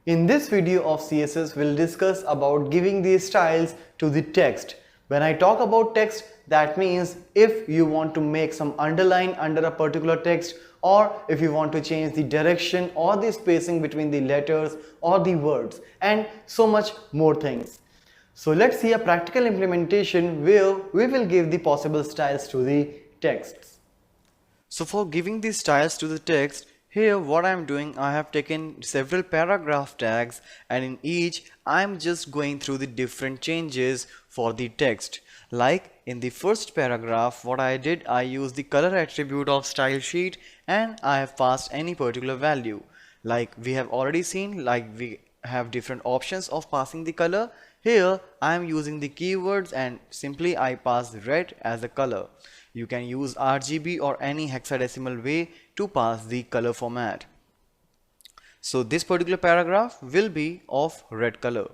In this video of CSS, we'll discuss about giving these styles to the text. When I talk about text, that means if you want to make some underline under a particular text, or if you want to change the direction or the spacing between the letters or the words, and so much more things. So let's see a practical implementation where we will give the possible styles to the texts. So for giving these styles to the text, here what I am doing, I have taken several paragraph tags, and in each I am just going through the different changes for the text. Like in the first paragraph, what I did, I used the color attribute of style sheet and I have passed any particular value. Like we have already seen, like we have different options of passing the color. Here I am using the keywords and simply I pass red as a color. You can use RGB or any hexadecimal way to pass the color format. So this particular paragraph will be of red color.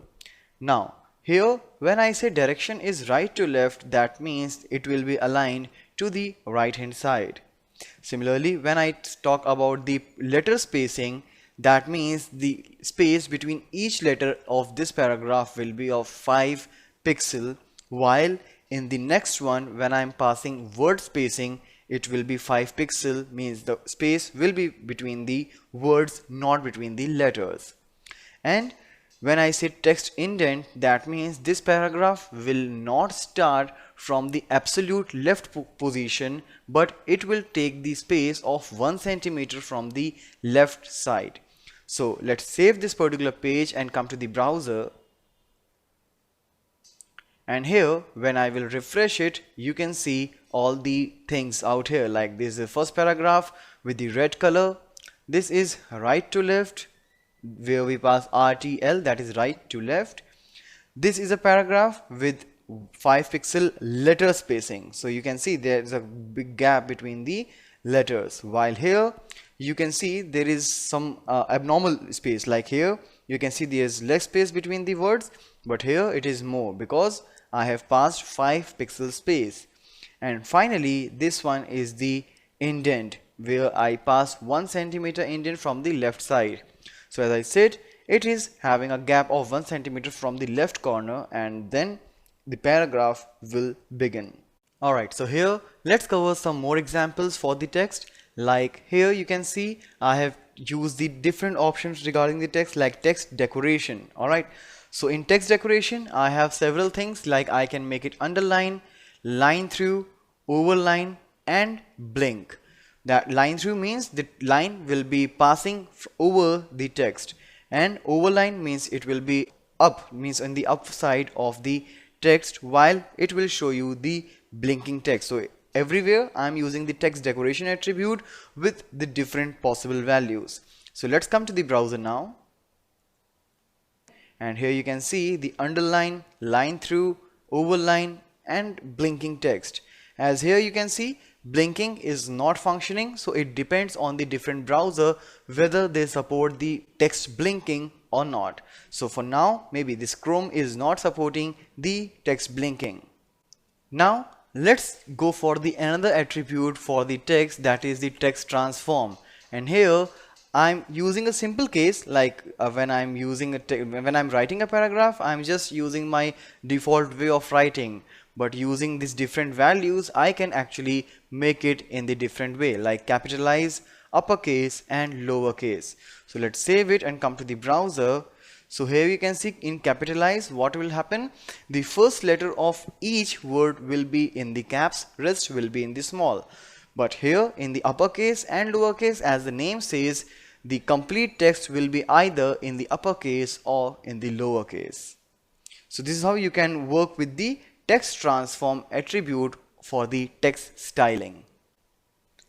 Now here when I say direction is right to left, that means it will be aligned to the right hand side. Similarly, when I talk about the letter spacing, that means the space between each letter of this paragraph will be of 5 pixel, while in the next one, when I am passing word spacing, it will be 5 pixel, means the space will be between the words, not between the letters. And when I say text indent, that means this paragraph will not start from the absolute left position, but it will take the space of 1 centimeter from the left side. So let's save this particular page and come to the browser. And here when I will refresh it, you can see all the things out here. Like this is the first paragraph with the red color. This is right to left, where we pass RTL, that is right to left. This is a paragraph with 5 pixel letter spacing. So you can see there is a big gap between the letters. While here you can see there is some abnormal space. Like here you can see there is less space between the words, but here it is more because I have passed 5 pixel space. And finally this one is the indent, where I pass 1 centimeter indent from the left side. So as I said, it is having a gap of 1 centimeter from the left corner, and then the paragraph will begin. Alright, so here let's cover some more examples for the text. Like here you can see I have used the different options regarding the text, like text decoration. Alright, so in text decoration I have several things, like I can make it underline, line through, overline and blink. That line through means the line will be passing over the text, and overline means it will be up, means on the upside of the text, while it will show you the blinking text. So everywhere I am using the text decoration attribute with the different possible values. So let's come to the browser now, and here you can see the underline, line through, overline and blinking text. As here you can see blinking is not functioning, so it depends on the different browser whether they support the text blinking or not. So for now maybe this Chrome is not supporting the text blinking. Now let's go for the another attribute for the text, that is the text transform. And here I'm using a simple case, like when I'm writing a paragraph, I'm just using my default way of writing. But using these different values, I can actually make it in the different way, like capitalize, uppercase and lowercase. So let's save it and come to the browser. So here you can see in capitalize what will happen. The first letter of each word will be in the caps, rest will be in the small. But here in the uppercase and lowercase, as the name says, the complete text will be either in the uppercase or in the lowercase. So this is how you can work with the text transform attribute for the text styling.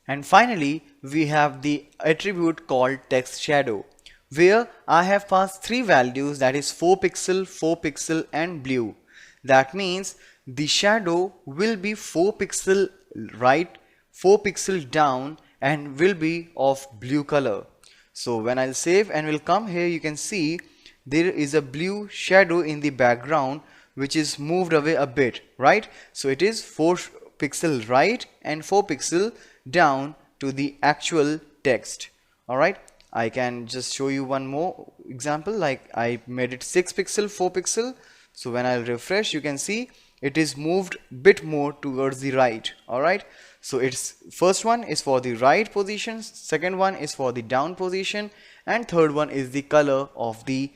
And finally we have the attribute called text shadow, where I have passed 3 values, that is 4 pixel and blue. That means the shadow will be 4 pixel right, 4 pixel down and will be of blue color. So when I'll save and will come here, you can see there is a blue shadow in the background which is moved away a bit, right? So it is 4 pixel right and 4 pixel down to the actual text. Alright, I can just show you one more example. Like I made it 6 pixel, 4 pixel. So when I'll refresh, you can see it is moved bit more towards the right. Alright, so it's first one is for the right position, second one is for the down position, and third one is the color of the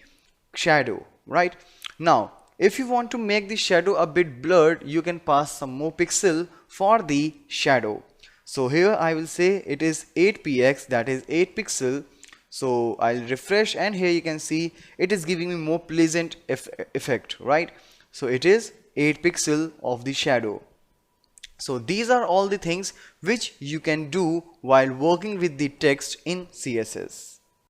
shadow. Right, now if you want to make the shadow a bit blurred, you can pass some more pixel for the shadow. So here I will say it is 8px, that is 8 pixel. So I'll refresh, and here you can see it is giving me more pleasant effect, right? So it is 8 pixel of the shadow. So these are all the things which you can do while working with the text in CSS.